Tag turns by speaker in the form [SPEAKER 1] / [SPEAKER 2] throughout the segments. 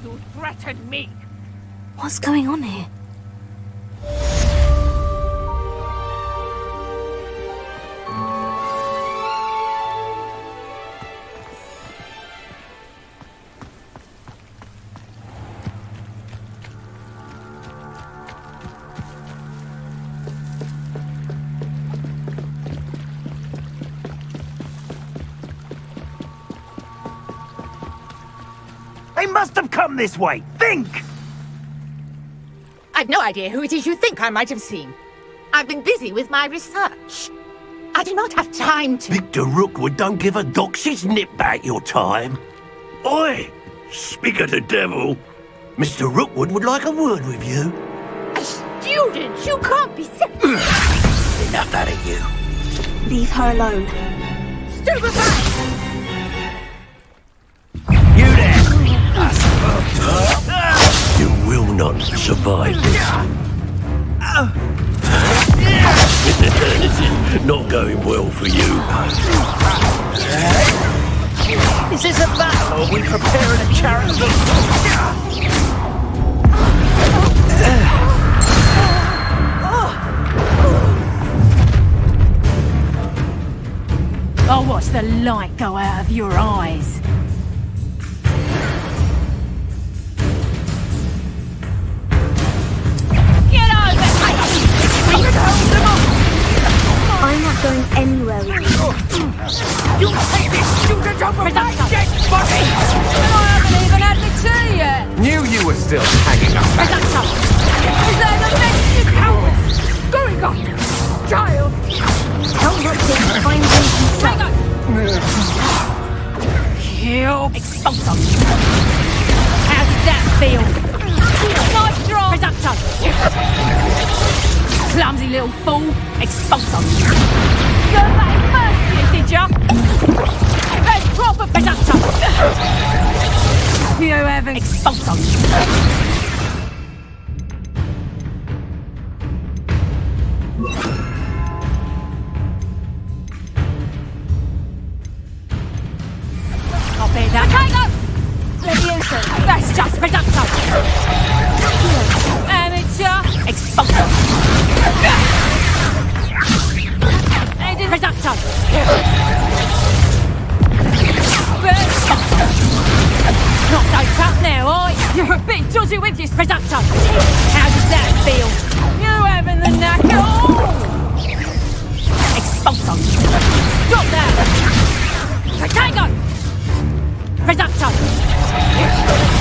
[SPEAKER 1] you threaten me?
[SPEAKER 2] What's going on here?
[SPEAKER 3] They must have come this way. Think!
[SPEAKER 1] I've no idea who it is you think I might have seen. I've been busy with my research. I do not have time to...
[SPEAKER 4] Victor Rookwood don't give a doxy's nip back your time. Oi! Speak of the devil. Mr. Rookwood would like a word with you.
[SPEAKER 1] A student? You can't be serious.
[SPEAKER 4] Enough out of you.
[SPEAKER 2] Leave her alone.
[SPEAKER 1] Stupefy!
[SPEAKER 3] You there!
[SPEAKER 4] You will not survive this. This is not going well for you.
[SPEAKER 3] Is this a battle or are we preparing a charity?
[SPEAKER 1] I'll watch the light go out of your eyes. Get over here! We can hold them off!
[SPEAKER 2] I'm not going anywhere with you.
[SPEAKER 1] You take this student over my dead body! And I haven't even had my tea yet!
[SPEAKER 5] Knew you were still hanging up.
[SPEAKER 1] Reducto! Is that the best you cowards? Going on! Child!
[SPEAKER 2] Don't look here. Find things
[SPEAKER 1] Hang on! Kill! Expulso! How does that feel? Nice draw! Reducto! Clumsy little fool! Expulso! You made mercy, did ya? That's proper reducto! You haven't... Expulso! I'll bear that.
[SPEAKER 2] Levioso.
[SPEAKER 1] That's just reducto! Amateur! Expulso! Reducto! Not so tough now, are you? You're a bit dodgy with your reducto! How does that feel? You having the knack at all? Expulso! Stop that! Potato! Reducto!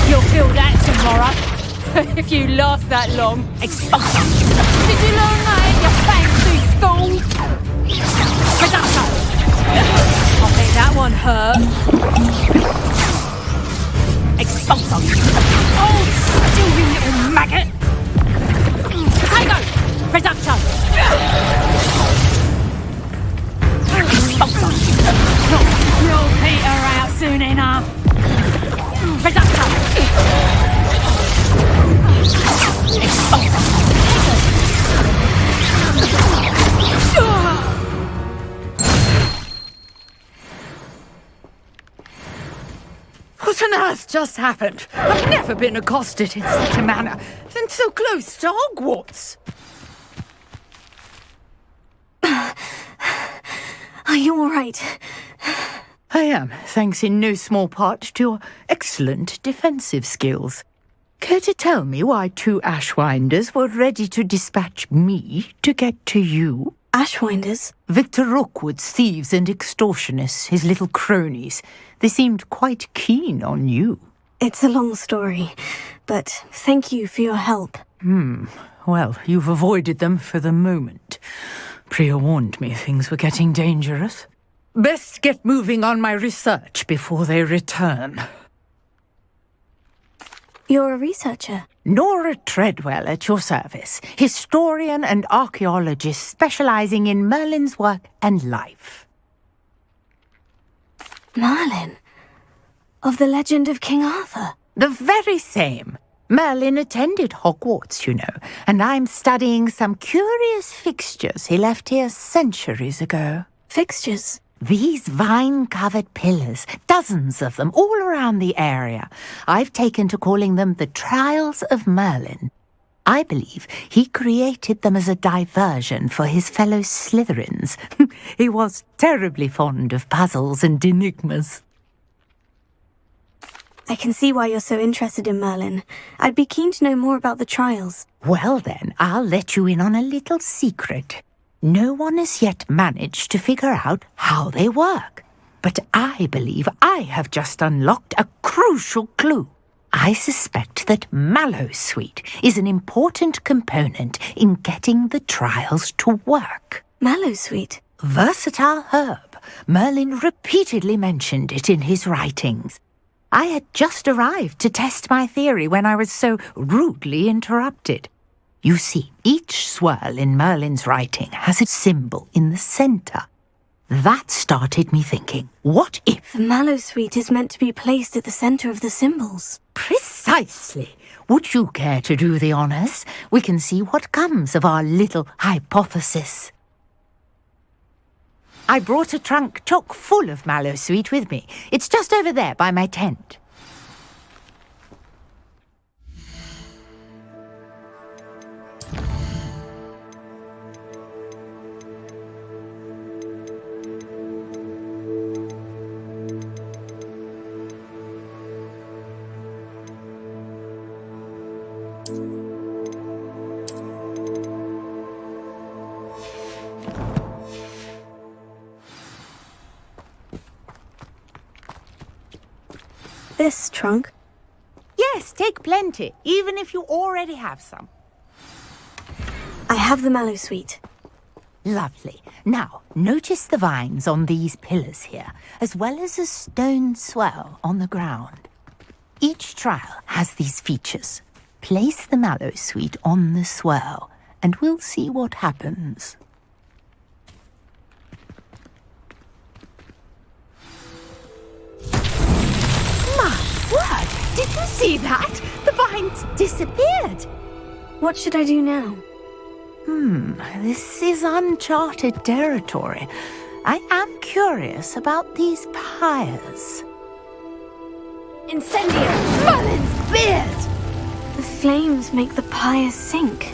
[SPEAKER 1] You'll feel that tomorrow. If you last that long. Expulso! Did you learn that in your fancy school? Reducto! I bet that one hurt. Expulso! Oh, stupid little maggot! Potato! Reducto! Expulso! You'll peter out soon enough. Reducto! Expulso! What on earth just happened? I've never been accosted in such a manner, and so close to Hogwarts.
[SPEAKER 2] Are you all right?
[SPEAKER 1] I am, thanks in no small part to your excellent defensive skills. Care to tell me why two Ashwinders were ready to dispatch me to get to you?
[SPEAKER 2] Ashwinders?
[SPEAKER 1] Victor Rookwood's thieves and extortionists, his little cronies. They seemed quite keen on you.
[SPEAKER 2] It's a long story, but thank you for your help.
[SPEAKER 1] Well, you've avoided them for the moment. Priya warned me things were getting dangerous. Best get moving on my research before they return.
[SPEAKER 2] You're a researcher.
[SPEAKER 1] Nora Treadwell at your service, historian and archaeologist specializing in Merlin's work and life.
[SPEAKER 2] Merlin? Of the legend of King Arthur?
[SPEAKER 1] The very same. Merlin attended Hogwarts, you know, and I'm studying some curious fixtures he left here centuries ago.
[SPEAKER 2] Fixtures?
[SPEAKER 6] These vine-covered pillars, dozens of them, all around the area. I've taken to calling them the Trials of Merlin. I believe he created them as a diversion for his fellow Slytherins. He was terribly fond of puzzles and enigmas.
[SPEAKER 2] I can see why you're so interested in Merlin. I'd be keen to know more about the trials.
[SPEAKER 6] Well then, I'll let you in on a little secret. No one has yet managed to figure out how they work. But I believe I have just unlocked a crucial clue. I suspect that Mallowsweet is an important component in getting the trials to work.
[SPEAKER 2] Mallowsweet?
[SPEAKER 6] Versatile herb. Merlin repeatedly mentioned it in his writings. I had just arrived to test my theory when I was so rudely interrupted. You see, each swirl in Merlin's writing has a symbol in the centre. That started me thinking, what if...
[SPEAKER 2] The Mallowsweet is meant to be placed at the centre of the symbols.
[SPEAKER 6] Precisely. Would you care to do the honours? We can see what comes of our little hypothesis. I brought a trunk chock full of Mallowsweet with me. It's just over there by my tent.
[SPEAKER 2] This trunk?
[SPEAKER 6] Yes, take plenty, even if you already have some.
[SPEAKER 2] I have the Mallowsweet.
[SPEAKER 6] Lovely. Now, notice the vines on these pillars here, as well as a stone swell on the ground. Each trial has these features. Place the Mallowsweet on the swell, and we'll see what happens. Word! Did you see that? The vines disappeared.
[SPEAKER 2] What should I do now?
[SPEAKER 6] This is uncharted territory. I am curious about these pyres.
[SPEAKER 2] Incendio!
[SPEAKER 6] Merlin's beard!
[SPEAKER 2] The flames make the pyres sink.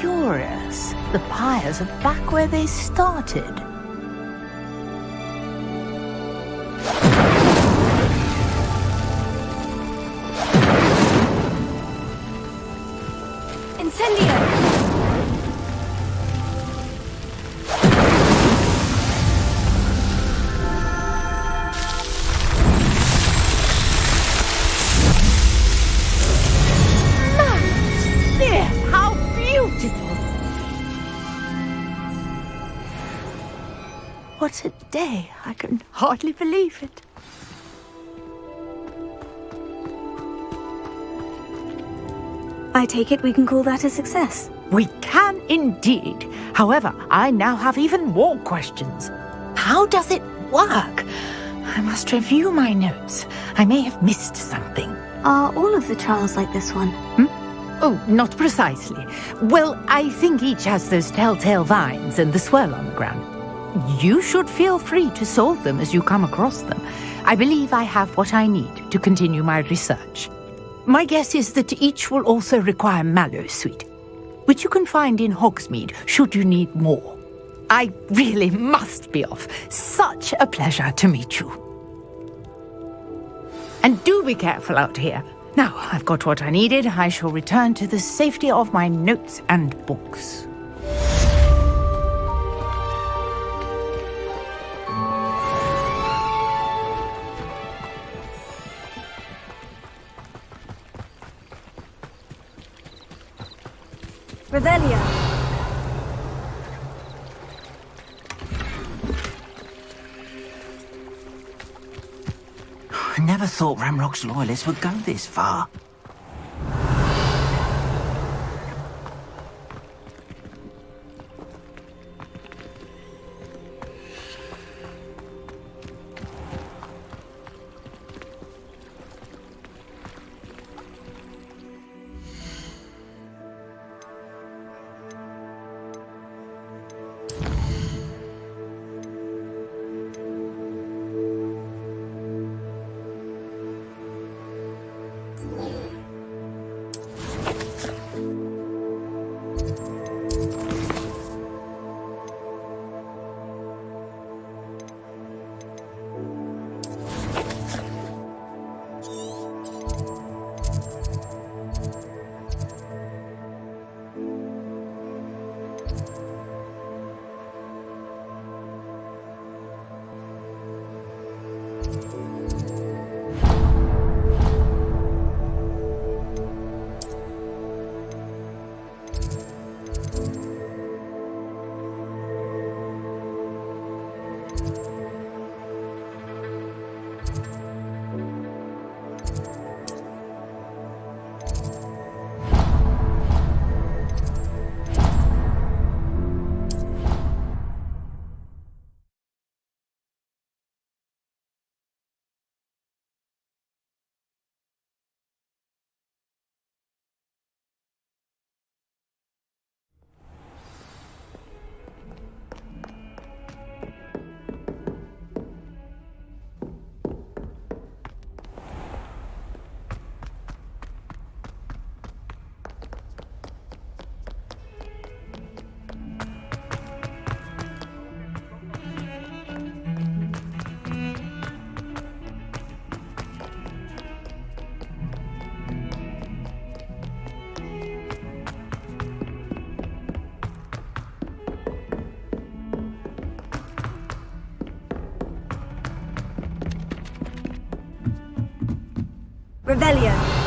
[SPEAKER 6] Curious. The pyres are back where they started.
[SPEAKER 2] Incendio!
[SPEAKER 6] How beautiful! What a day! I can hardly believe it.
[SPEAKER 2] I take it we can call that a success.
[SPEAKER 6] We can indeed. However, I now have even more questions. How does it work? I must review my notes. I may have missed something.
[SPEAKER 2] Are all of the trials like this one?
[SPEAKER 6] Oh, not precisely. Well, I think each has those telltale vines and the swirl on the ground. You should feel free to solve them as you come across them. I believe I have what I need to continue my research. My guess is that each will also require Mallowsweet, which you can find in Hogsmeade should you need more. I really must be off. Such a pleasure to meet you. And do be careful out here. Now, I've got what I needed. I shall return to the safety of my notes and books.
[SPEAKER 2] Revelio!
[SPEAKER 4] I never thought Ramrock's loyalists would go this far.
[SPEAKER 2] Revelio.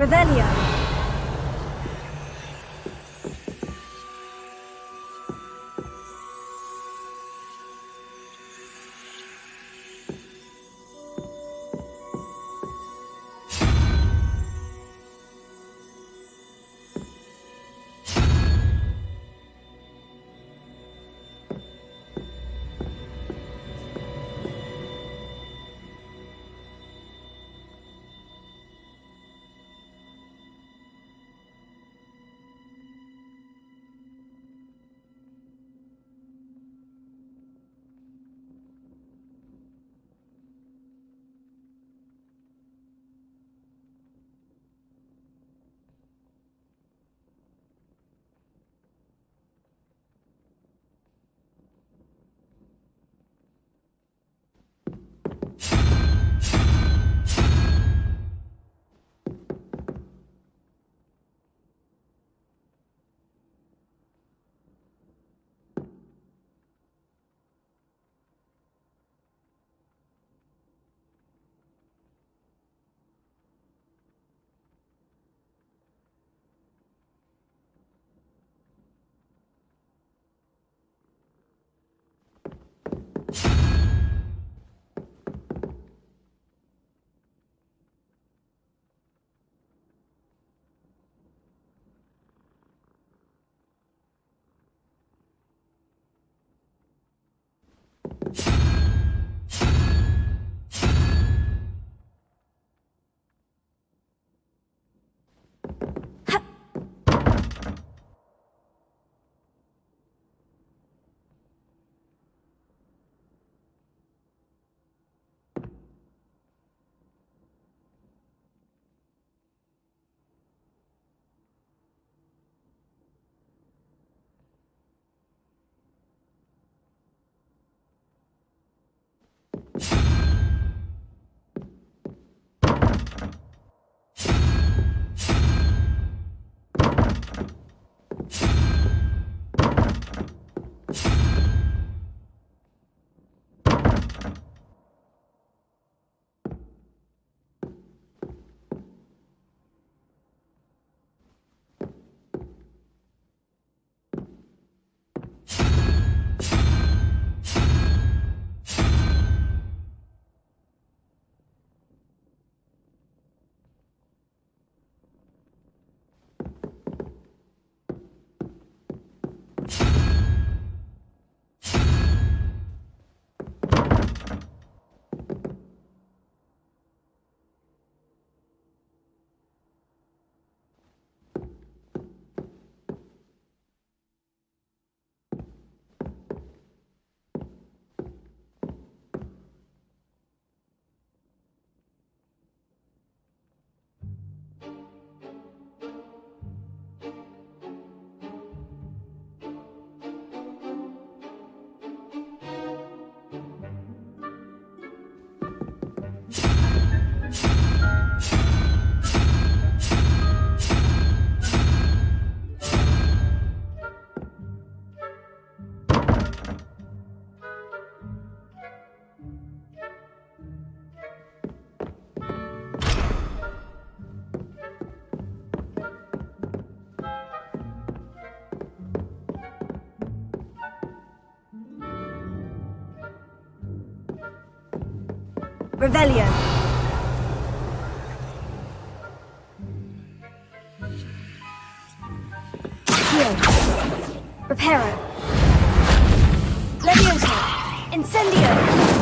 [SPEAKER 2] Revelio. Revelio. Accio. Reparo. Levioso. Incendio.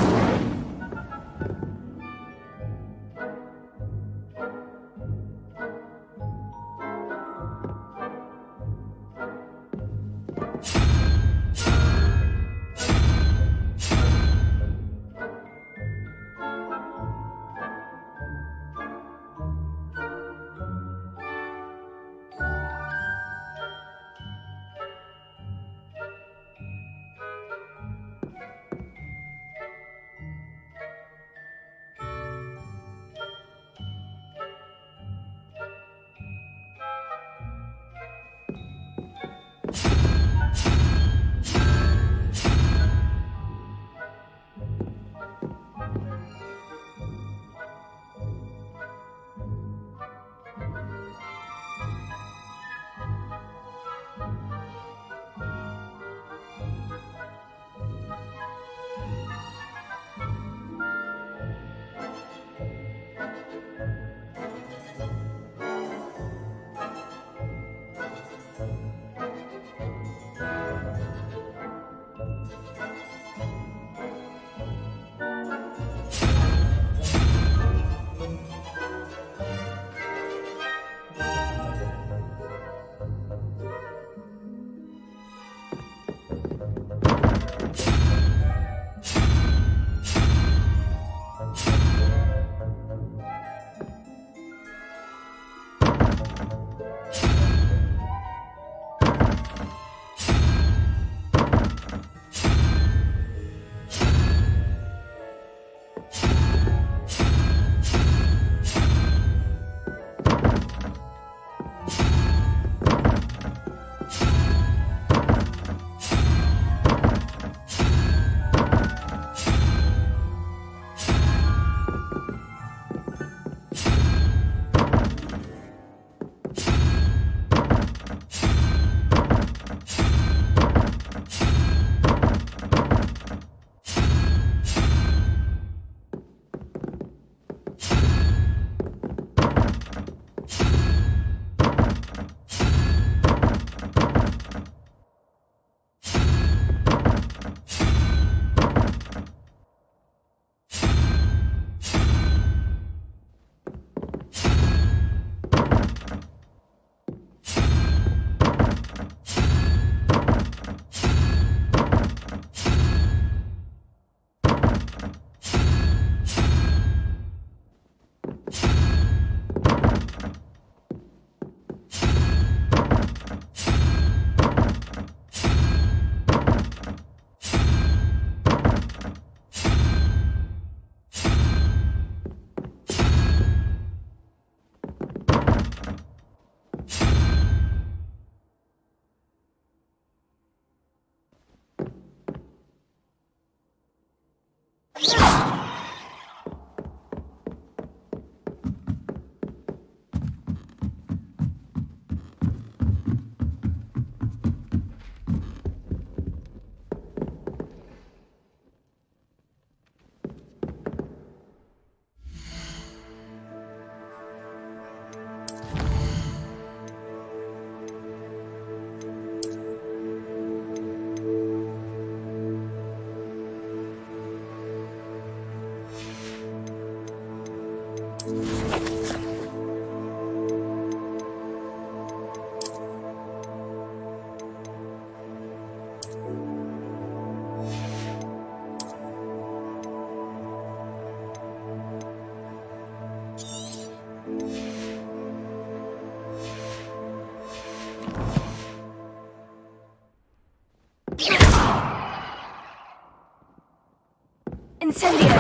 [SPEAKER 2] Incendio!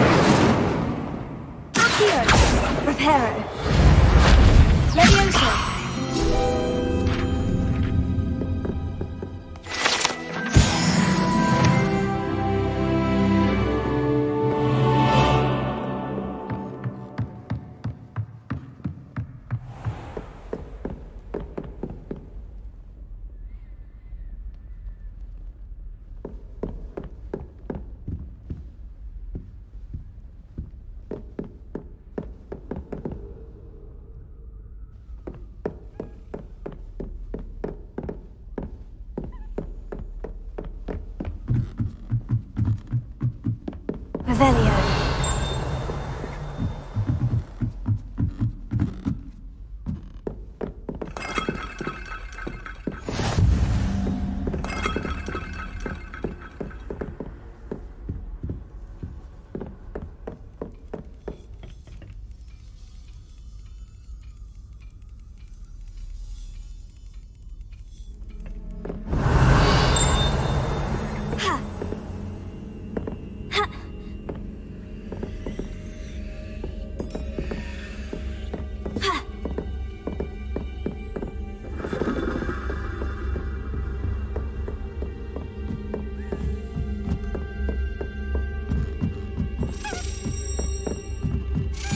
[SPEAKER 2] Accio! Reparo! Levioso! Revelio.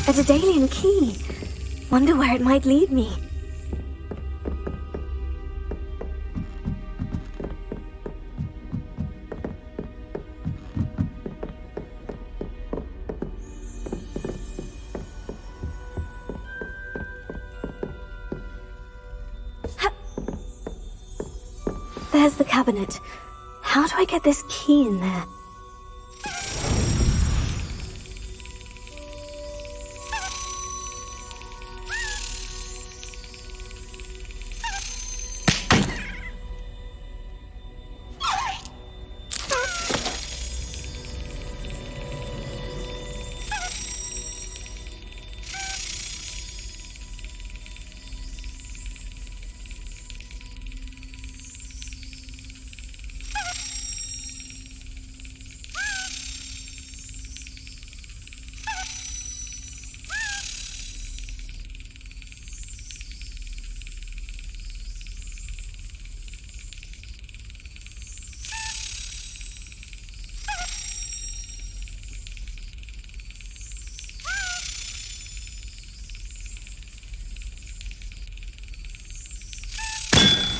[SPEAKER 2] A Daedalian key. Wonder where it might lead me. There's the cabinet. How do I get this key in there?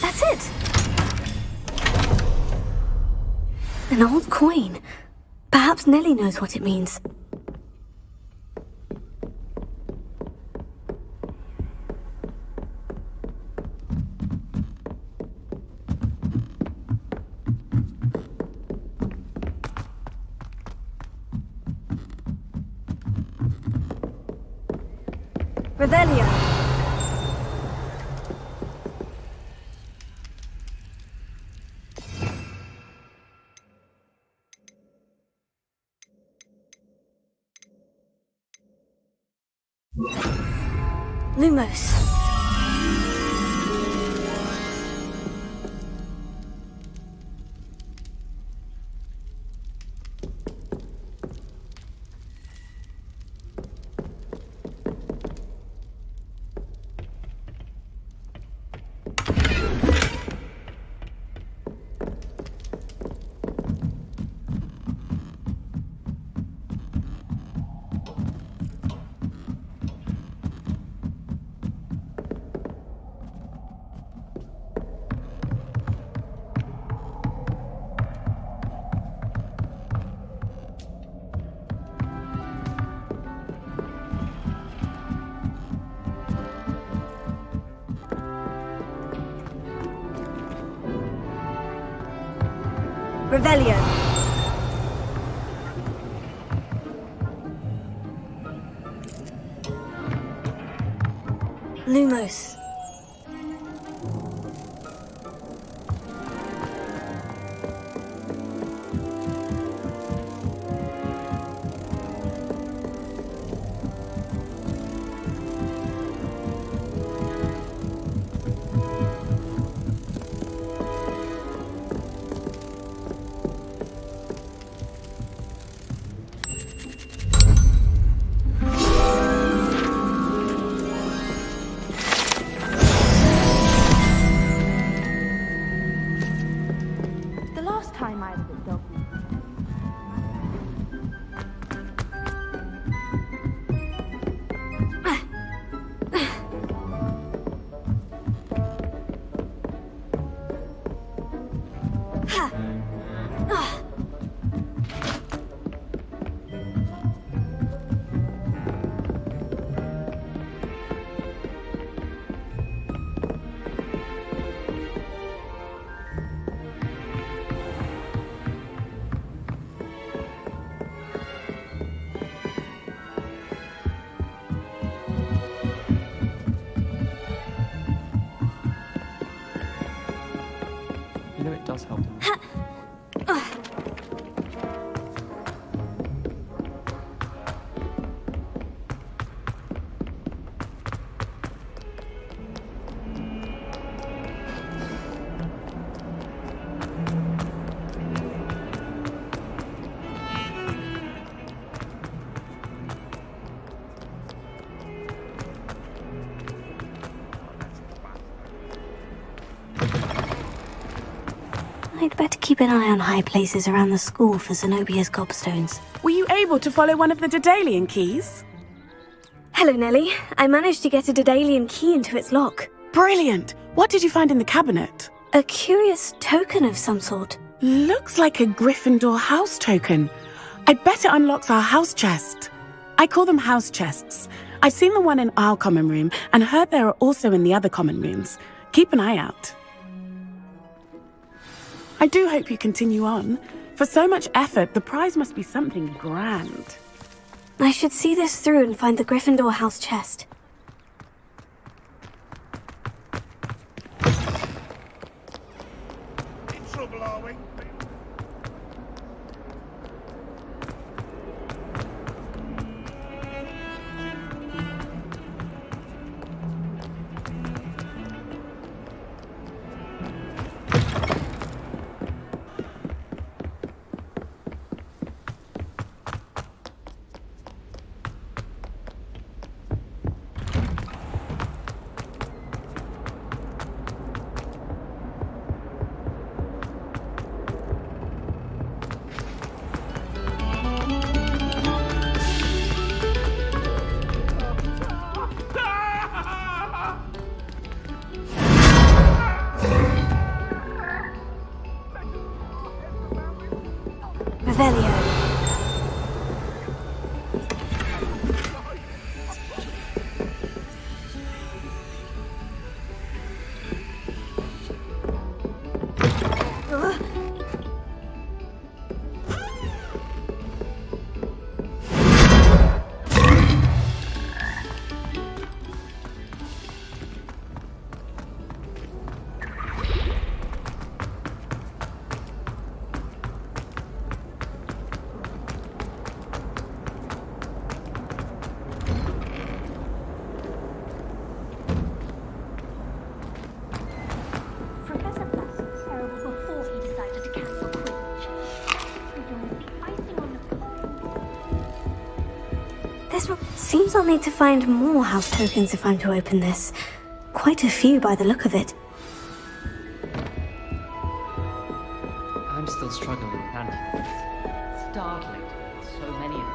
[SPEAKER 2] That's it! An old coin. Perhaps Nellie knows what it means. Revelio. Lumos. Revelio. Lumos.
[SPEAKER 7] know, it does help.
[SPEAKER 2] I'd better keep an eye on high places around the school for Zenobia's gobstones.
[SPEAKER 8] Were you able to follow one of the Daedalian keys?
[SPEAKER 2] Hello, Nellie. I managed to get a Daedalian key into its lock.
[SPEAKER 8] Brilliant! What did you find in the cabinet?
[SPEAKER 2] A curious token of some sort.
[SPEAKER 8] Looks like a Gryffindor house token. I bet it unlocks our house chest. I call them house chests. I've seen the one in our common room and heard there are also in the other common rooms. Keep an eye out. I do hope you continue on. For so much effort, the prize must be something grand.
[SPEAKER 2] I should see this through and find the Gryffindor house chest.
[SPEAKER 4] In trouble, are we?
[SPEAKER 2] Revelio.
[SPEAKER 9] Professor Flash was terrible before he decided to cancel Quidditch. The icing on the
[SPEAKER 2] This seems I'll need to find more house tokens if I'm to open this. Quite a few by the look of it.
[SPEAKER 7] I'm still struggling with antidotes. It's startling to me, so many of them.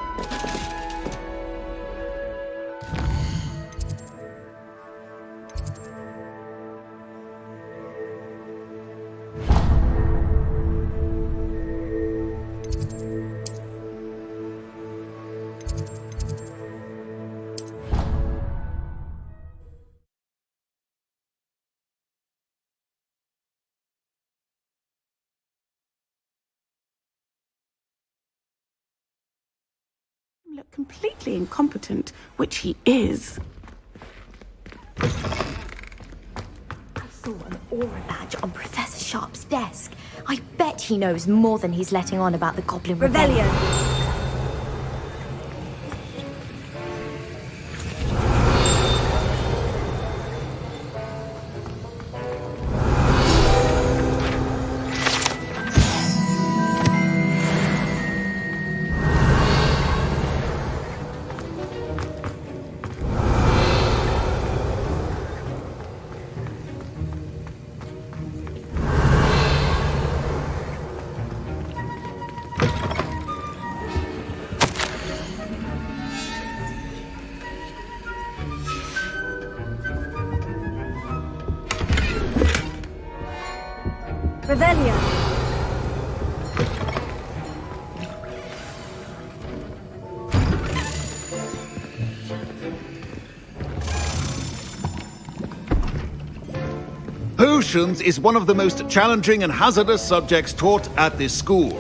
[SPEAKER 8] Look completely incompetent, which he is.
[SPEAKER 10] I saw an aura badge on Professor Sharp's desk. I bet he knows more than he's letting on about the Goblin Rebellion.
[SPEAKER 2] Revelio.
[SPEAKER 11] Potions is one of the most challenging and hazardous subjects taught at this school.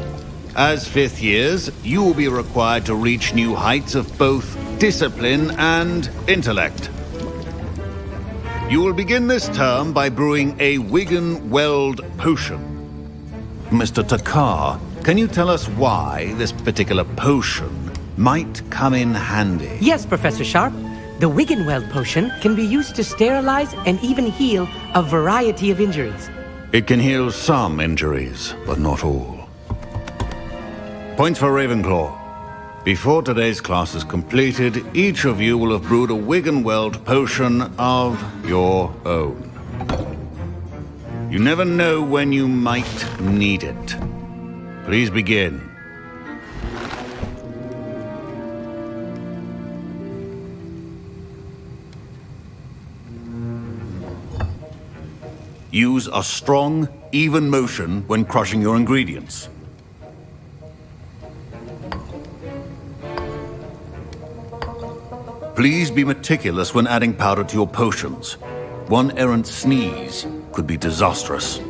[SPEAKER 11] As fifth years, you will be required to reach new heights of both discipline and intellect. You will begin this term by brewing a Wigan Weld potion. Mr. Takar, can you tell us why this particular potion might come in handy?
[SPEAKER 3] Yes, Professor Sharp. The Wiggenweld potion can be used to sterilize and even heal a variety of injuries.
[SPEAKER 11] It can heal some injuries, but not all. Points for Ravenclaw. Before today's class is completed, each of you will have brewed a Wiggenweld potion of your own. You never know when you might need it. Please begin. Use a strong, even motion when crushing your ingredients. Please be meticulous when adding powder to your potions. One errant sneeze could be disastrous.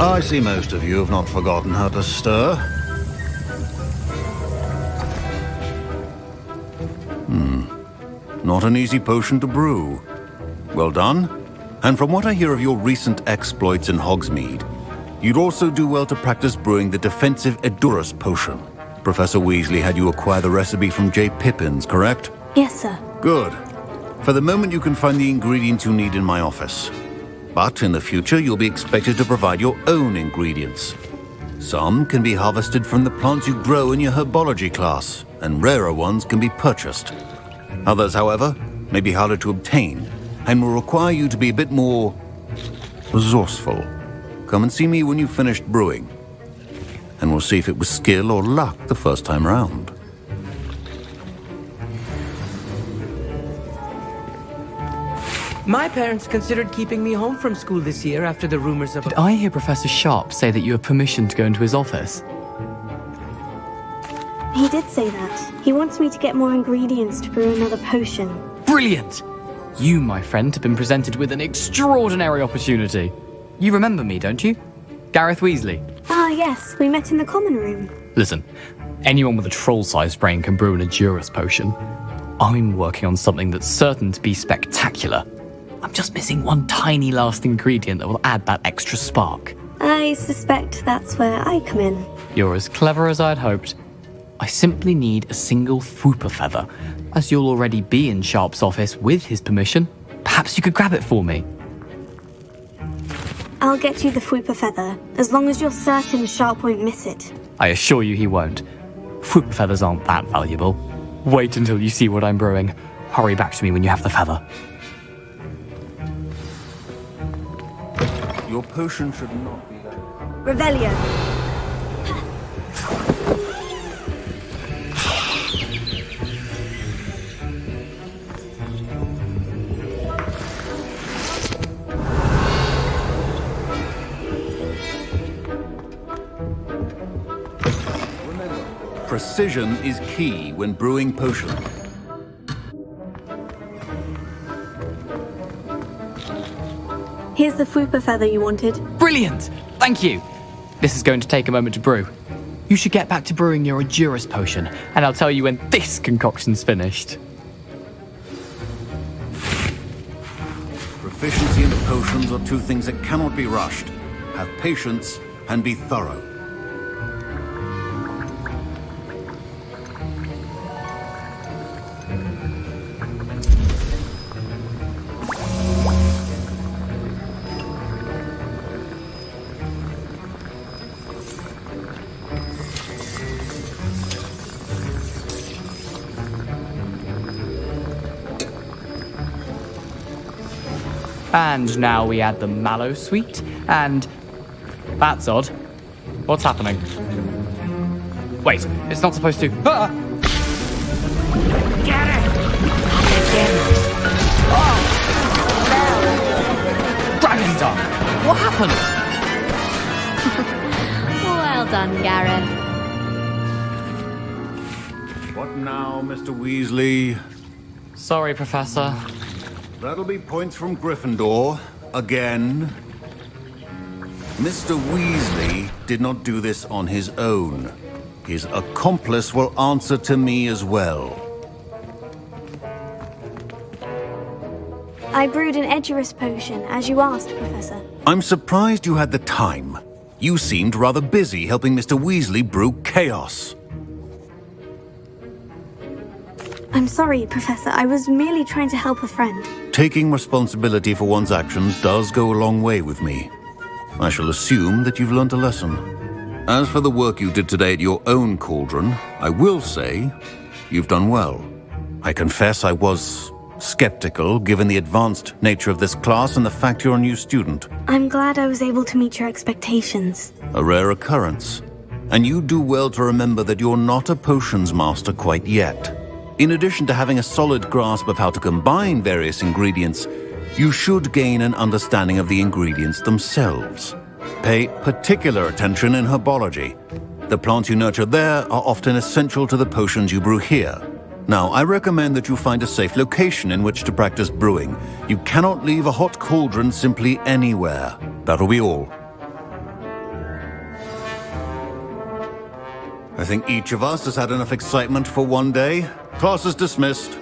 [SPEAKER 11] I see most of you have not forgotten how to stir. Not an easy potion to brew. Well done. And from what I hear of your recent exploits in Hogsmeade, you'd also do well to practice brewing the defensive Edurus potion. Professor Weasley had you acquire the recipe from J. Pippins, correct?
[SPEAKER 2] Yes, sir.
[SPEAKER 11] Good. For the moment, you can find the ingredients you need in my office. But in the future, you'll be expected to provide your own ingredients. Some can be harvested from the plants you grow in your herbology class, and rarer ones can be purchased. Others, however, may be harder to obtain, and will require you to be a bit more resourceful. Come and see me when you've finished brewing, and we'll see if it was skill or luck the first time round.
[SPEAKER 3] My parents considered keeping me home from school this year after the rumors of...
[SPEAKER 7] Did I hear Professor Sharp say that you have permission to go into his office?
[SPEAKER 2] He did say that. He wants me to get more ingredients to brew another potion.
[SPEAKER 7] Brilliant! You, my friend, have been presented with an extraordinary opportunity. You remember me, don't you? Gareth Weasley.
[SPEAKER 2] Ah, yes. We met in the common room.
[SPEAKER 7] Listen, anyone with a troll-sized brain can brew an Edurus potion. I'm working on something that's certain to be spectacular. I'm just missing one tiny last ingredient that will add that extra spark.
[SPEAKER 2] I suspect that's where I come in.
[SPEAKER 7] You're as clever as I'd hoped. I simply need a single Fwooper feather. As you'll already be in Sharp's office with his permission, perhaps you could grab it for me.
[SPEAKER 2] I'll get you the Fwooper feather, as long as you're certain Sharp won't miss it.
[SPEAKER 7] I assure you he won't. Fwooper feathers aren't that valuable. Wait until you see what I'm brewing. Hurry back to me when you have the feather.
[SPEAKER 11] Your potion should not be there.
[SPEAKER 2] Revelio.
[SPEAKER 11] Precision is key when brewing potions.
[SPEAKER 2] Here's the Fwooper feather you wanted.
[SPEAKER 7] Brilliant! Thank you! This is going to take a moment to brew. You should get back to brewing your Edurus potion, and I'll tell you when this concoction's finished.
[SPEAKER 11] Proficiency in potions are two things that cannot be rushed. Have patience and be thorough.
[SPEAKER 7] And now we add the mallow sweet, and... That's odd. What's happening? Wait, it's not supposed to. Ah!
[SPEAKER 3] Get it! Again.
[SPEAKER 7] Dragon Dunk! What happened?
[SPEAKER 10] Well done, Gareth.
[SPEAKER 11] What now, Mr. Weasley?
[SPEAKER 7] Sorry, Professor.
[SPEAKER 11] That'll be points from Gryffindor. Again. Mr. Weasley did not do this on his own. His accomplice will answer to me as well.
[SPEAKER 2] I brewed an Edurus potion, as you asked, Professor.
[SPEAKER 11] I'm surprised you had the time. You seemed rather busy helping Mr. Weasley brew chaos.
[SPEAKER 2] I'm sorry, Professor. I was merely trying to help a friend.
[SPEAKER 11] Taking responsibility for one's actions does go a long way with me. I shall assume that you've learnt a lesson. As for the work you did today at your own cauldron, I will say you've done well. I confess I was skeptical, given the advanced nature of this class and the fact you're a new student.
[SPEAKER 2] I'm glad I was able to meet your expectations.
[SPEAKER 11] A rare occurrence. And you do well to remember that you're not a potions master quite yet. In addition to having a solid grasp of how to combine various ingredients, you should gain an understanding of the ingredients themselves. Pay particular attention in herbology. The plants you nurture there are often essential to the potions you brew here. Now, I recommend that you find a safe location in which to practice brewing. You cannot leave a hot cauldron simply anywhere. That'll be all. I think each of us has had enough excitement for one day. Class is dismissed.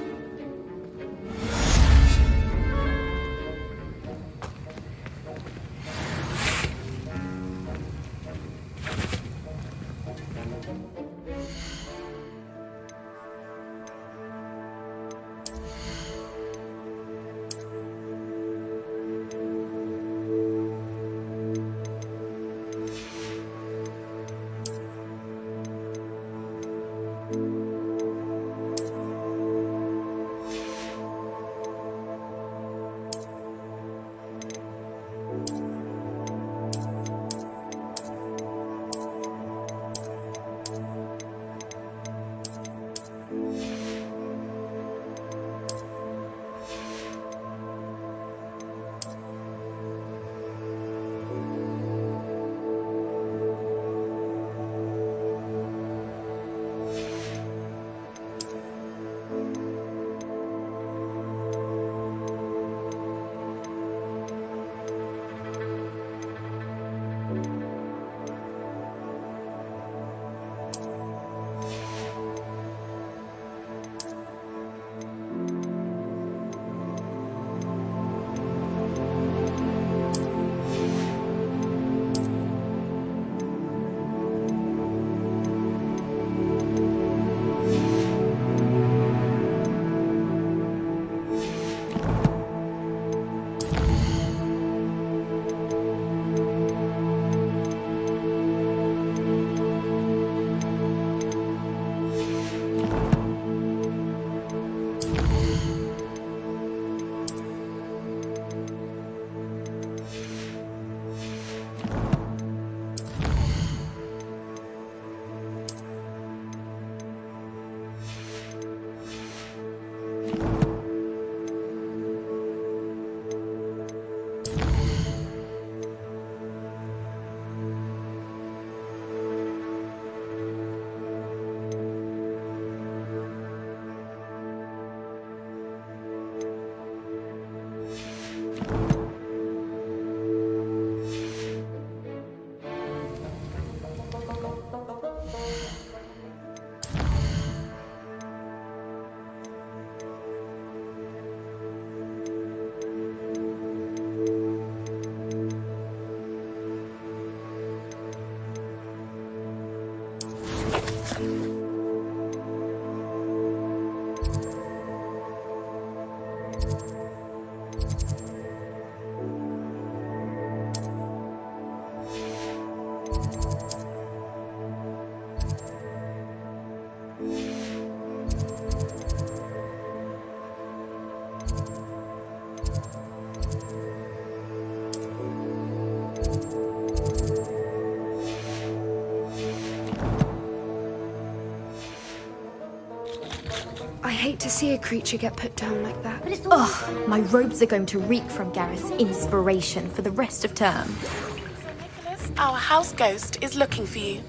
[SPEAKER 12] I hate to see a creature get put down like that.
[SPEAKER 10] But it's ugh, my robes are going to reek from Gareth's inspiration for the rest of term.
[SPEAKER 8] So, Nicholas, our house ghost is looking for you.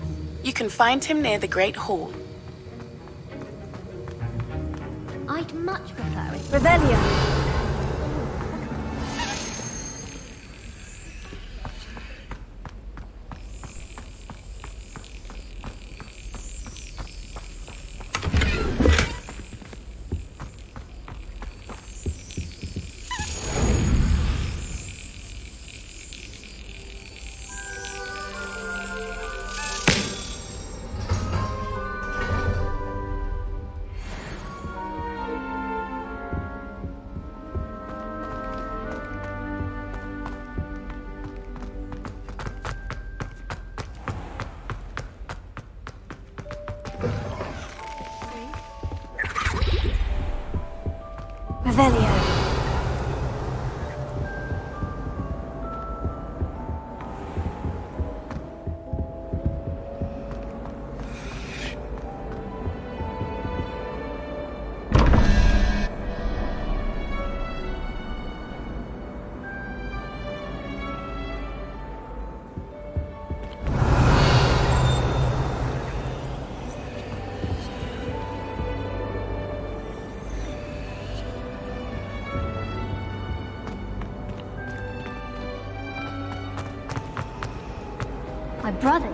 [SPEAKER 8] You can find him near the Great Hall.
[SPEAKER 9] I'd much prefer it.
[SPEAKER 2] Revelio. Revelio.
[SPEAKER 9] My brother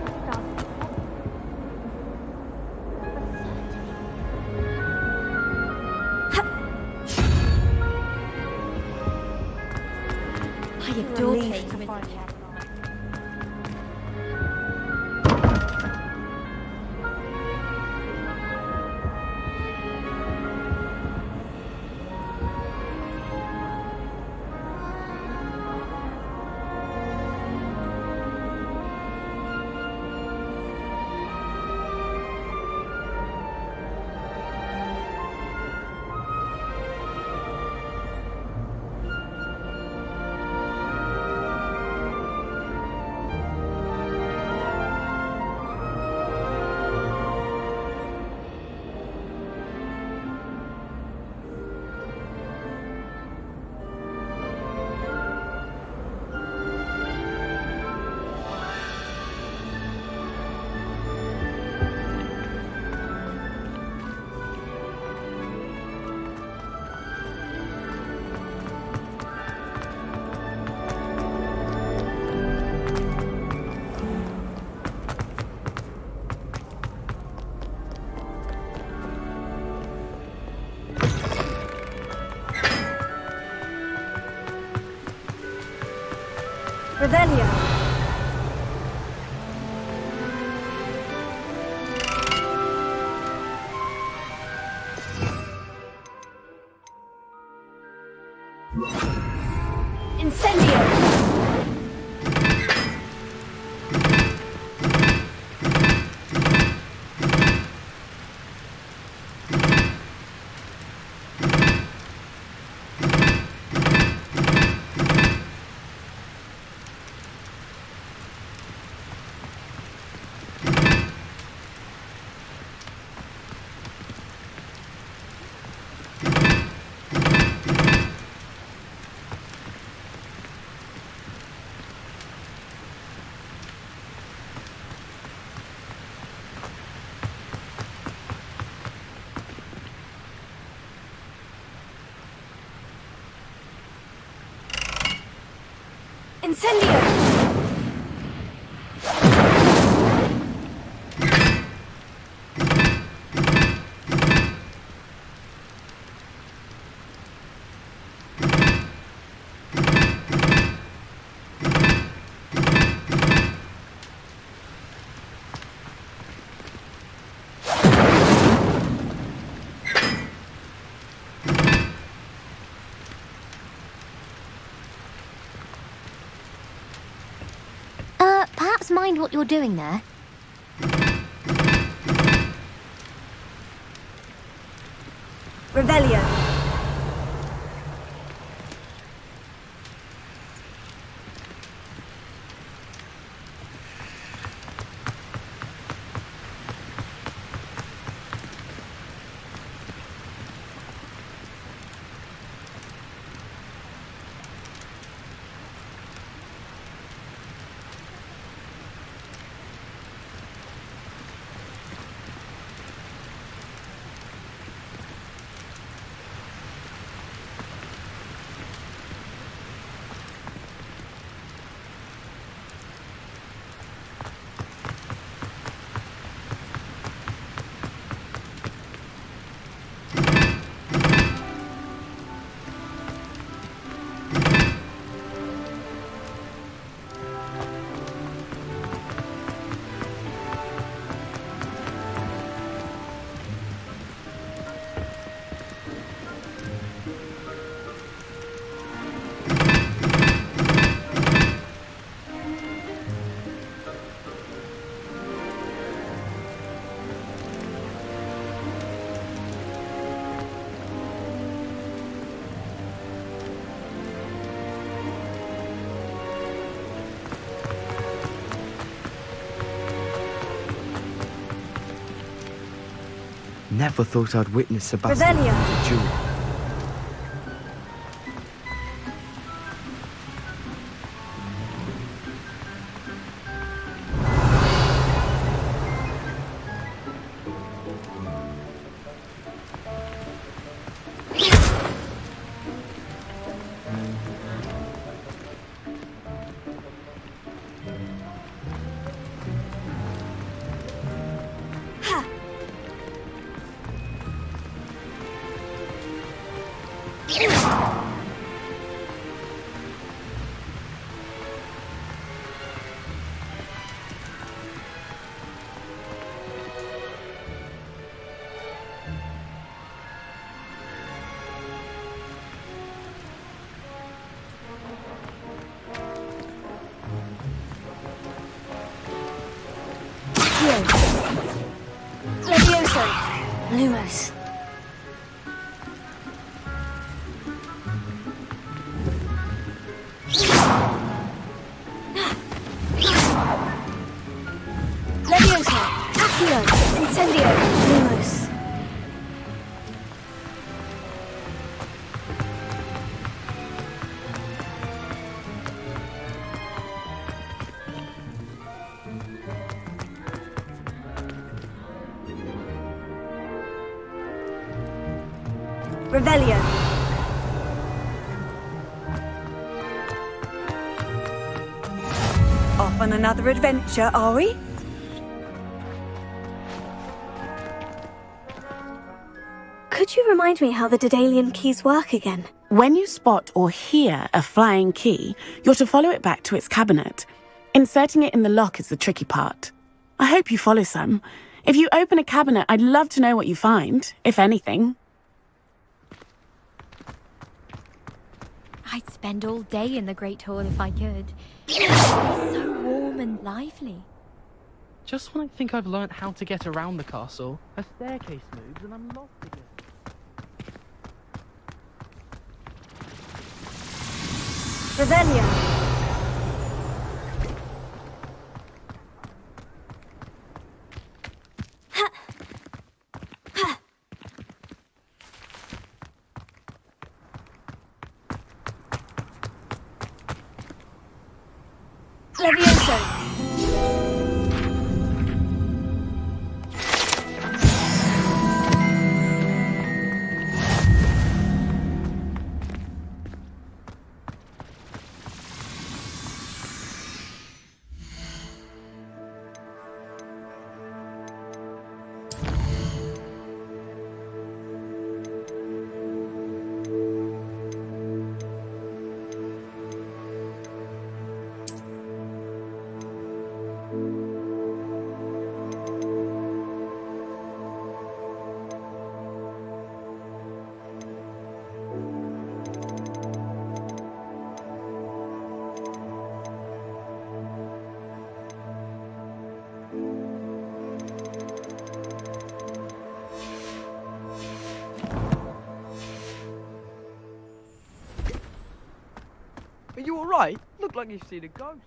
[SPEAKER 10] I adore Kate.
[SPEAKER 2] Revelio. Incendio. Incendio!
[SPEAKER 9] Perhaps mind what you're doing there?
[SPEAKER 2] Revelio.
[SPEAKER 13] Never thought I'd witness Sebastian
[SPEAKER 2] Revelio.
[SPEAKER 13] fight a duel.
[SPEAKER 2] Levioso. Lumos. Levioso. Accio. Incendio. Lumos. Revelio.
[SPEAKER 14] Off on another adventure, are we?
[SPEAKER 2] Could you remind me how the Daedalian keys work again?
[SPEAKER 8] When you spot or hear a flying key, you're to follow it back to its cabinet. Inserting it in the lock is the tricky part. I hope you follow some. If you open a cabinet, I'd love to know what you find, if anything.
[SPEAKER 10] I'd spend all day in the Great Hall if I could. It's so warm and lively.
[SPEAKER 15] Just when I think I've learnt how to get around the castle, a staircase moves and I'm lost again.
[SPEAKER 2] Revelio. Levioso.
[SPEAKER 15] Are you alright? Look like you've seen a ghost.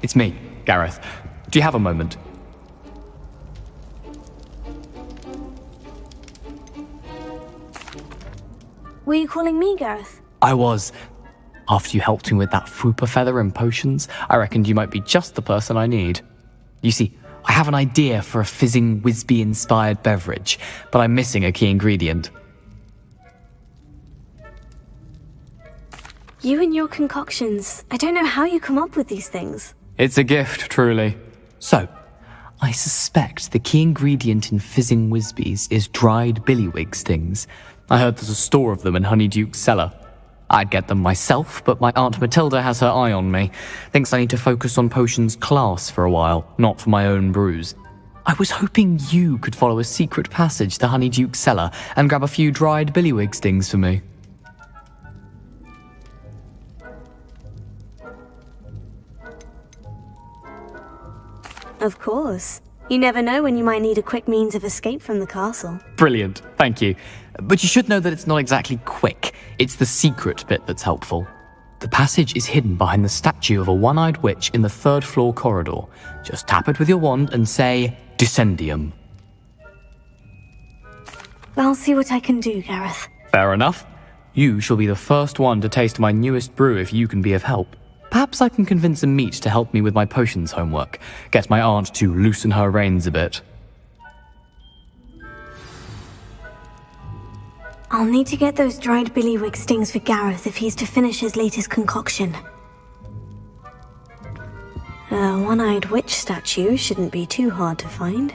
[SPEAKER 7] It's me, Gareth. Do you have a moment?
[SPEAKER 2] Were you calling me, Gareth?
[SPEAKER 7] I was. After you helped me with that Fupa feather and potions, I reckoned you might be just the person I need. You see, I have an idea for a fizzing Whizbee-inspired beverage, but I'm missing a key ingredient.
[SPEAKER 2] You and your concoctions. I don't know how you come up with these things.
[SPEAKER 7] It's a gift, truly. So, I suspect the key ingredient in fizzing Whizbees is dried billywig stings. I heard there's a store of them in Honeyduke's cellar. I'd get them myself, but my Aunt Matilda has her eye on me. Thinks I need to focus on potions class for a while, not for my own brews. I was hoping you could follow a secret passage to Honeyduke's cellar and grab a few dried billywig stings for me.
[SPEAKER 2] Of course. You never know when you might need a quick means of escape from the castle.
[SPEAKER 7] Brilliant, thank you. But you should know that it's not exactly quick. It's the secret bit that's helpful. The passage is hidden behind the statue of a one-eyed witch in the third-floor corridor. Just tap it with your wand and say, Descendium.
[SPEAKER 2] I'll see what I can do, Gareth.
[SPEAKER 7] Fair enough. You shall be the first one to taste my newest brew if you can be of help. Perhaps I can convince a meat to help me with my potions homework. Get my aunt to loosen her reins a bit.
[SPEAKER 2] I'll need to get those dried billywig stings for Gareth if he's to finish his latest concoction. A one-eyed witch statue shouldn't be too hard to find.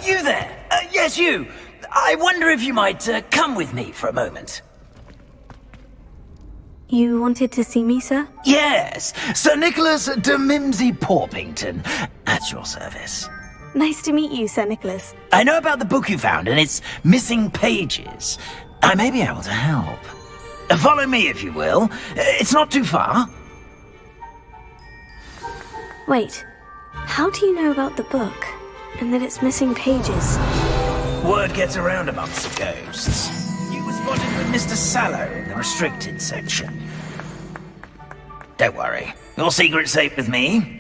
[SPEAKER 16] You there? Yes, you. I wonder if you might come with me for a moment.
[SPEAKER 2] You wanted to see me, sir?
[SPEAKER 16] Yes, Sir Nicholas de Mimsy Porpington, at your service.
[SPEAKER 2] Nice to meet you, Sir Nicholas.
[SPEAKER 16] I know about the book you found and its missing pages. I may be able to help. Follow me, if you will. It's not too far.
[SPEAKER 2] Wait, how do you know about the book? And that it's missing pages?
[SPEAKER 16] Word gets around amongst the ghosts. You were spotted with Mr. Sallow in the restricted section. Don't worry, your secret's safe with me.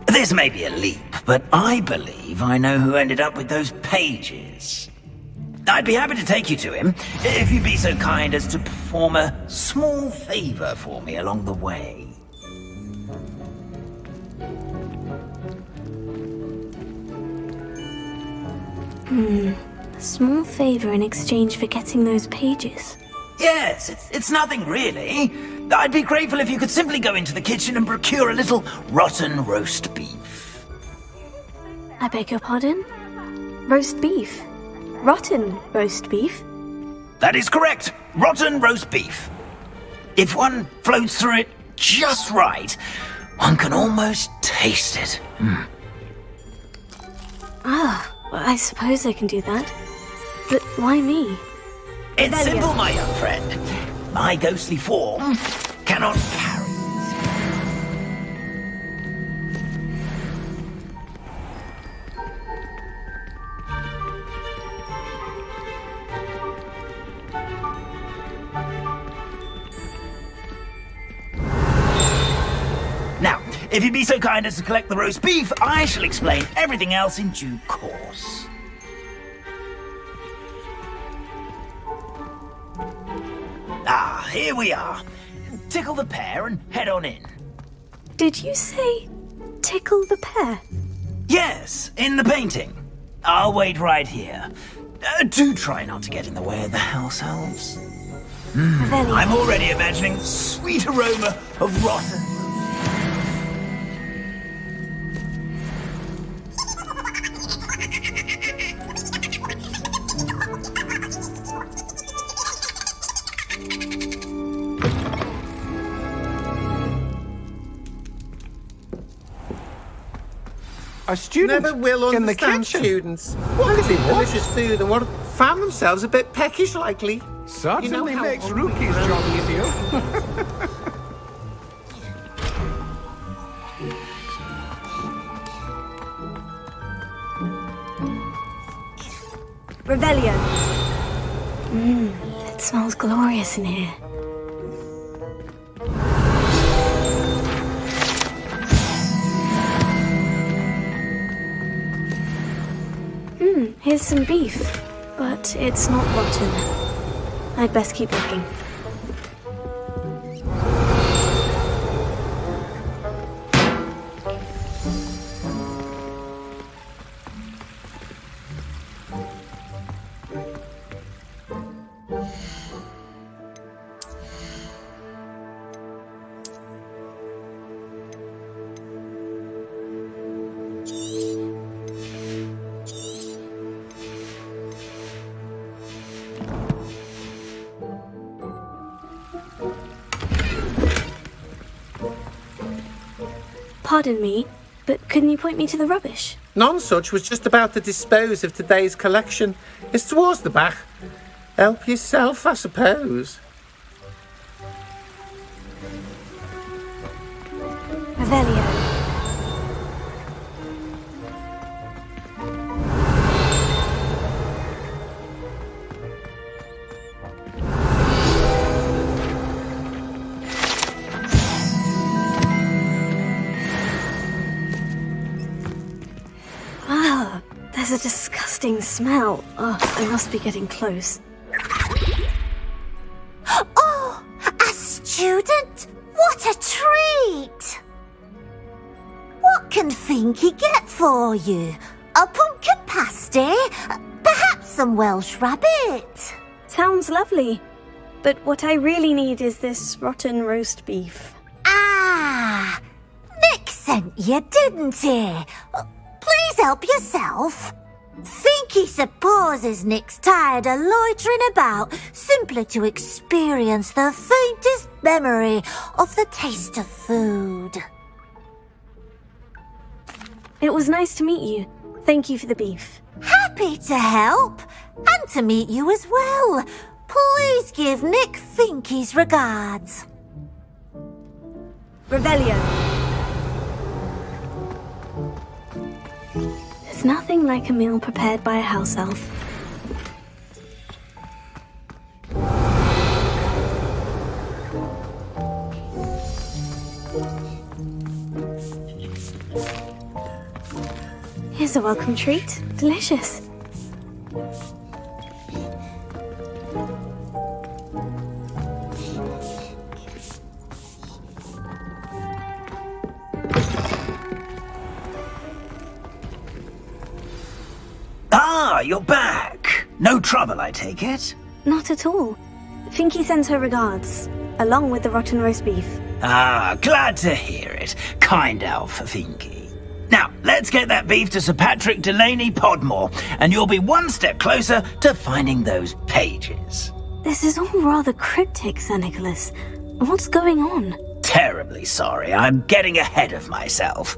[SPEAKER 16] This may be a leap, but I believe I know who ended up with those pages. I'd be happy to take you to him, if you'd be so kind as to perform a small favor for me along the way.
[SPEAKER 2] A small favor in exchange for getting those pages.
[SPEAKER 16] Yes, it's nothing really. I'd be grateful if you could simply go into the kitchen and procure a little rotten roast beef.
[SPEAKER 2] I beg your pardon? Roast beef? Rotten roast beef?
[SPEAKER 16] That is correct. Rotten roast beef. If one floats through it just right, one can almost taste it.
[SPEAKER 2] Ah, well, I suppose I can do that. But why me?
[SPEAKER 16] It's simple, my young friend. My ghostly form cannot carry. Now, if you'd be so kind as to collect the roast beef, I shall explain everything else in due course. Ah, here we are. Tickle the pear and head on in.
[SPEAKER 2] Did you say tickle the pear?
[SPEAKER 16] Yes, in the painting. I'll wait right here. Do try not to get in the way of the house elves. I'm already imagining the sweet aroma of rotten.
[SPEAKER 5] A student
[SPEAKER 17] never will
[SPEAKER 5] in the
[SPEAKER 17] understand
[SPEAKER 5] kitchen.
[SPEAKER 17] students. What is it? Delicious food and what found themselves a bit peckish likely.
[SPEAKER 5] Certainly
[SPEAKER 17] how
[SPEAKER 5] makes
[SPEAKER 17] hungry
[SPEAKER 5] Rookie's
[SPEAKER 17] I am.
[SPEAKER 5] job easier.
[SPEAKER 2] Revelio. It smells glorious in here. Here's some beef, but it's not rotten. I'd best keep looking. Pardon me, but couldn't you point me to the rubbish?
[SPEAKER 17] Nonsuch was just about to dispose of today's collection. It's towards the back. Help yourself, I suppose.
[SPEAKER 2] Revelio. There's a disgusting smell. Oh, I must be getting close.
[SPEAKER 18] Oh, a student? What a treat! What can Finky get for you? A pumpkin pasty? Perhaps some Welsh rabbit?
[SPEAKER 2] Sounds lovely. But what I really need is this rotten roast beef.
[SPEAKER 18] Ah, Nick sent you, didn't he? Please help yourself. Finky supposes Nick's tired of loitering about simply to experience the faintest memory of the taste of food.
[SPEAKER 2] It was nice to meet you. Thank you for the beef.
[SPEAKER 18] Happy to help, and to meet you as well. Please give Nick Finky's regards.
[SPEAKER 2] Revelio. There's nothing like a meal prepared by a house elf. Here's a welcome treat. Delicious.
[SPEAKER 16] Ah, you're back. No trouble, I take it?
[SPEAKER 2] Not at all. Finky sends her regards, along with the rotten roast beef.
[SPEAKER 16] Ah, glad to hear it. Kind elf, Finky. Now, let's get that beef to Sir Patrick Delaney Podmore, and you'll be one step closer to finding those pages.
[SPEAKER 2] This is all rather cryptic, Sir Nicholas. What's going on?
[SPEAKER 16] Terribly sorry, I'm getting ahead of myself.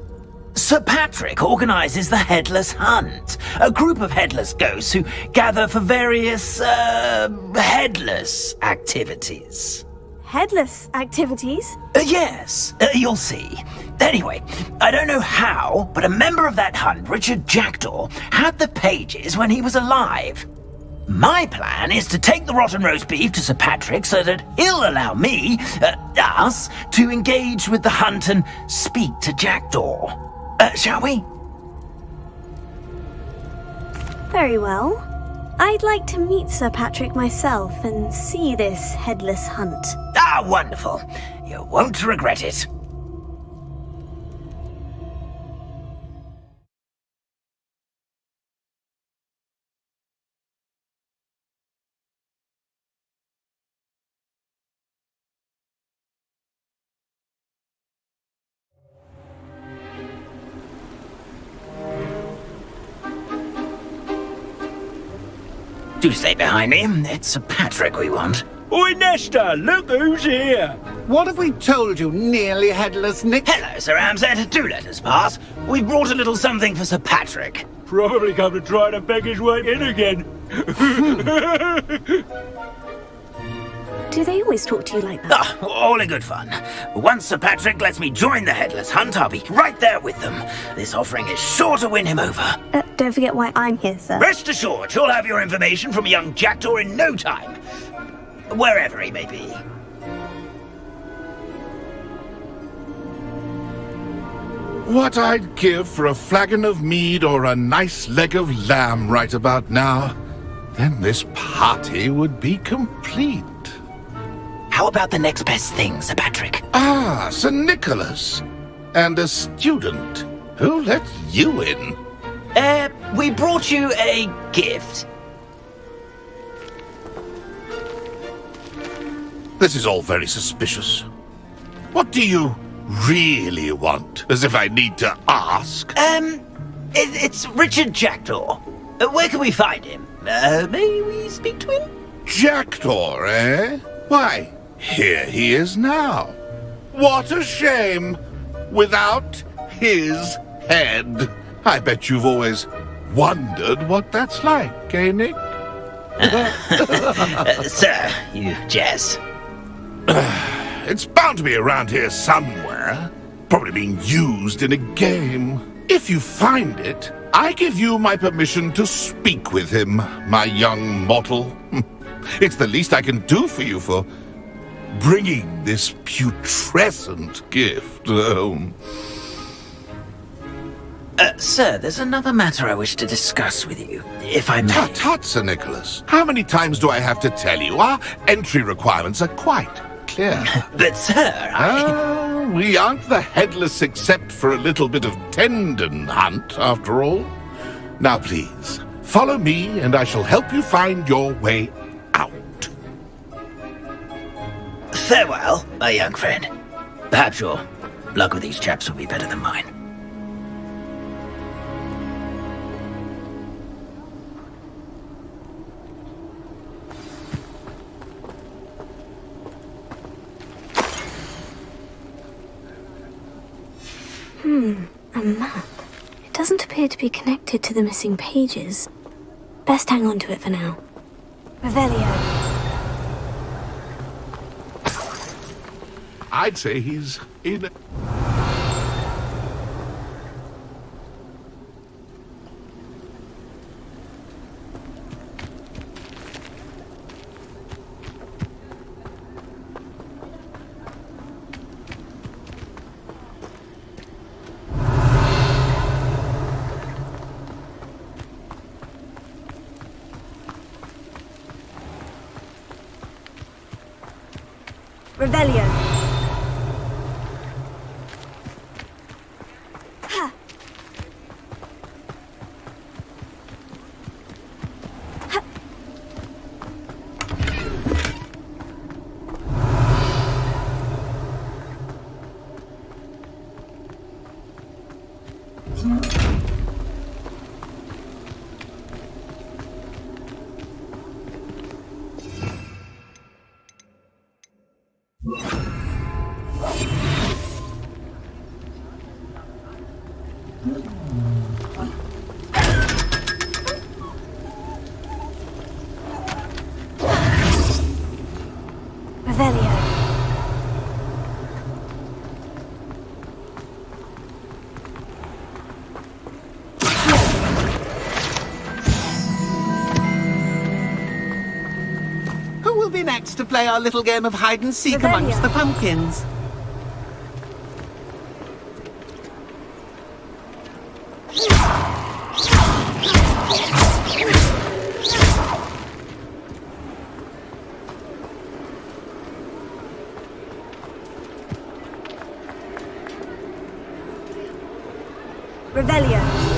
[SPEAKER 16] Sir Patrick organizes the Headless Hunt, a group of headless ghosts who gather for various, headless activities.
[SPEAKER 2] Headless activities?
[SPEAKER 16] Yes, you'll see. Anyway, I don't know how, but a member of that hunt, Richard Jackdaw, had the pages when he was alive. My plan is to take the rotten roast beef to Sir Patrick so that he'll allow me, us, to engage with the hunt and speak to Jackdaw. Shall we?
[SPEAKER 2] Very well. I'd like to meet Sir Patrick myself and see this headless hunt.
[SPEAKER 16] Ah, wonderful. You won't regret it. Do stay behind me. It's Sir Patrick we want.
[SPEAKER 19] Oi, Nesta, look who's here.
[SPEAKER 17] What have we told you, nearly headless Nick?
[SPEAKER 16] Hello, Sir Ramsed. Do let us pass. We've brought a little something for Sir Patrick.
[SPEAKER 19] Probably come to try to beg his way in again.
[SPEAKER 2] Do they always talk to you like that?
[SPEAKER 16] Ah, all in good fun. Once Sir Patrick lets me join the Headless Hunt, I'll be right there with them. This offering is sure to win him over.
[SPEAKER 2] Don't forget why I'm here, sir.
[SPEAKER 16] Rest assured, you'll have your information from young Jackdaw in no time. Wherever he may be.
[SPEAKER 20] What I'd give for a flagon of mead or a nice leg of lamb right about now. Then this party would be complete.
[SPEAKER 16] How about the next best thing, Sir Patrick?
[SPEAKER 20] Ah, Sir Nicholas. And a student. Who let you in?
[SPEAKER 16] We brought you a gift.
[SPEAKER 20] This is all very suspicious. What do you really want? As if I need to ask.
[SPEAKER 16] It's Richard Jackdaw. Where can we find him? May we speak to him?
[SPEAKER 20] Jackdaw, eh? Why, here he is now. What a shame. Without his head. I bet you've always wondered what that's like, eh, Nick?
[SPEAKER 16] Sir, you jest.
[SPEAKER 20] It's bound to be around here somewhere. Probably being used in a game. If you find it, I give you my permission to speak with him, my young mortal. It's the least I can do for you for bringing this putrescent gift home.
[SPEAKER 16] Sir, there's another matter I wish to discuss with you, if I may.
[SPEAKER 20] Tut, tut, Sir Nicholas. How many times do I have to tell you? Our entry requirements are quite clear.
[SPEAKER 16] But, sir,
[SPEAKER 20] we aren't the headless except for a little bit of tendon hunt, after all. Now, please, follow me, and I shall help you find your way out.
[SPEAKER 16] Farewell, my young friend. Perhaps your luck with these chaps will be better than mine.
[SPEAKER 2] A map. It doesn't appear to be connected to the missing pages. Best hang on to it for now. Revelio.
[SPEAKER 20] I'd say he's in...
[SPEAKER 14] Revelio. Revelio.
[SPEAKER 17] Who will be next to play our little game of hide and seek amongst the pumpkins?
[SPEAKER 14] Revelio.